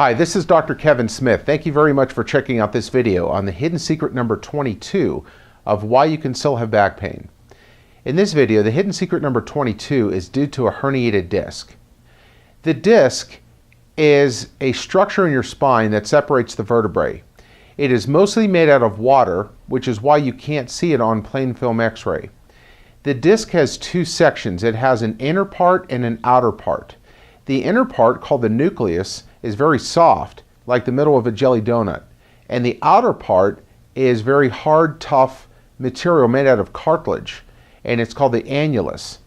Hi, this is Dr. Kevin Smith. Thank you very much for checking out this video on the hidden secret number 22 of why you can still have back pain. In this video, the hidden secret number 22 is due to a herniated disc. The disc is a structure in your spine that separates the vertebrae. It is mostly made out of water, which is why you can't see it on plain film x-ray. The disc has two sections. It has an inner part and an outer part. The inner part, called the nucleus, is very soft, like the middle of a jelly donut. And the outer part is very hard, tough material made out of cartilage, and it's called the annulus.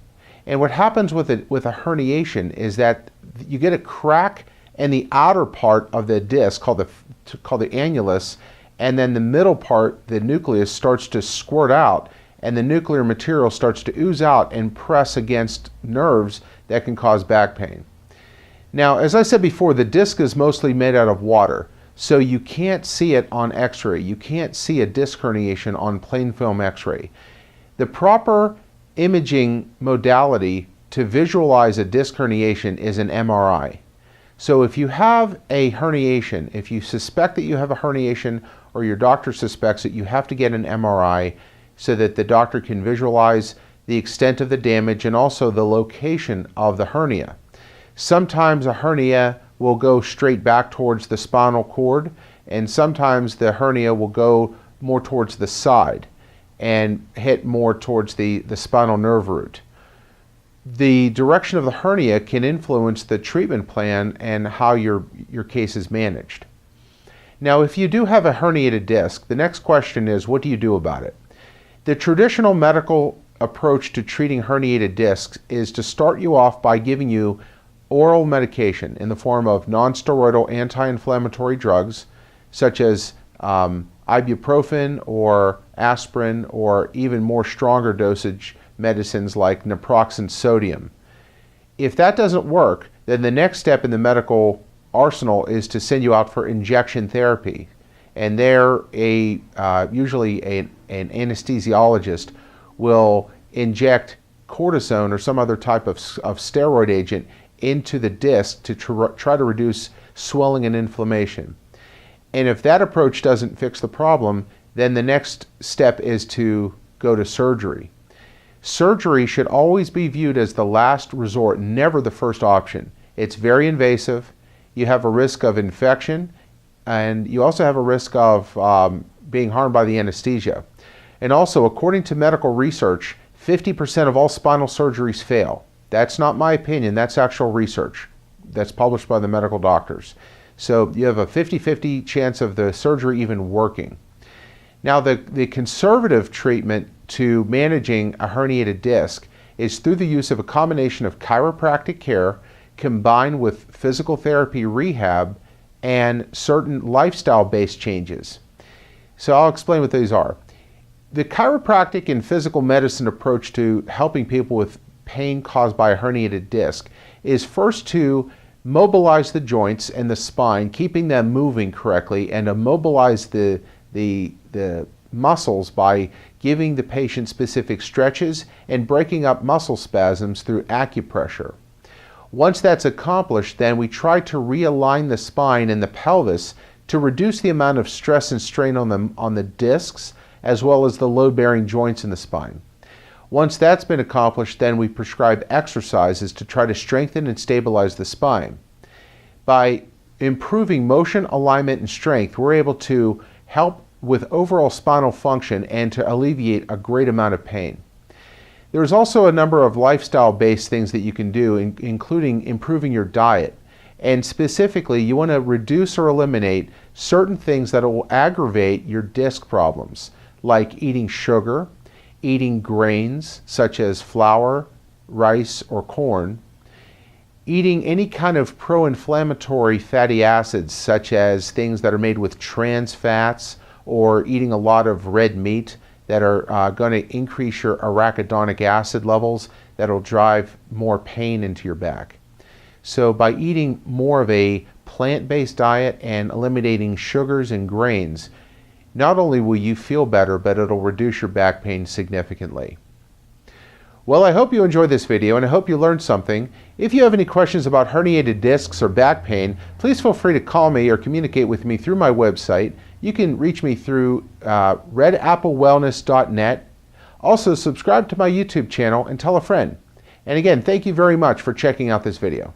And what happens with a herniation is that you get a crack in the outer part of the disc, called the annulus, and then the middle part, the nucleus, starts to squirt out, and the nuclear material starts to ooze out and press against nerves that can cause back pain. Now, as I said before, the disc is mostly made out of water, so you can't see it on x-ray. You can't see a disc herniation on plain film x-ray. The proper imaging modality to visualize a disc herniation is an MRI. So if you have a herniation, if you suspect that you have a herniation or your doctor suspects it, you have to get an MRI so that the doctor can visualize the extent of the damage and also the location of the hernia. Sometimes a hernia will go straight back towards the spinal cord, and sometimes the hernia will go more towards the side and hit more towards the spinal nerve root. The direction of the hernia can influence the treatment plan and how your case is managed. Now, if you do have a herniated disc, the next question is, what do you do about it? The traditional medical approach to treating herniated discs is to start you off by giving you oral medication in the form of non-steroidal anti-inflammatory drugs such as ibuprofen or aspirin, or even more stronger dosage medicines like naproxen sodium. If that doesn't work, then the next step in the medical arsenal is to send you out for injection therapy. And there, usually an anesthesiologist will inject cortisone or some other type of steroid agent into the disc to try to reduce swelling and inflammation. And if that approach doesn't fix the problem, then the next step is to go to surgery. Surgery should always be viewed as the last resort, never the first option. It's very invasive. You have a risk of infection, and you also have a risk of being harmed by the anesthesia. And also, according to medical research, 50% of all spinal surgeries fail. That's not my opinion, that's actual research that's published by the medical doctors. So you have a 50-50 chance of the surgery even working. Now, the conservative treatment to managing a herniated disc is through the use of a combination of chiropractic care combined with physical therapy rehab and certain lifestyle-based changes. So I'll explain what these are. The chiropractic and physical medicine approach to helping people with pain caused by a herniated disc is first to mobilize the joints and the spine, keeping them moving correctly, and immobilize the muscles by giving the patient specific stretches and breaking up muscle spasms through acupressure. Once that's accomplished, then we try to realign the spine and the pelvis to reduce the amount of stress and strain on the discs as well as the load-bearing joints in the spine. Once that's been accomplished, then we prescribe exercises to try to strengthen and stabilize the spine. By improving motion, alignment, and strength, we're able to help with overall spinal function and to alleviate a great amount of pain. There's also a number of lifestyle-based things that you can do, including improving your diet. And specifically, you want to reduce or eliminate certain things that will aggravate your disc problems, like eating sugar, eating grains such as flour, rice, or corn, eating any kind of pro-inflammatory fatty acids such as things that are made with trans fats, or eating a lot of red meat that are going to increase your arachidonic acid levels that will drive more pain into your back. So by eating more of a plant-based diet and eliminating sugars and grains, not only will you feel better, but it'll reduce your back pain significantly. Well, I hope you enjoyed this video and I hope you learned something. If you have any questions about herniated discs or back pain, please feel free to call me or communicate with me through my website. You can reach me through redapplewellness.net. Also, subscribe to my YouTube channel and tell a friend. And again, thank you very much for checking out this video.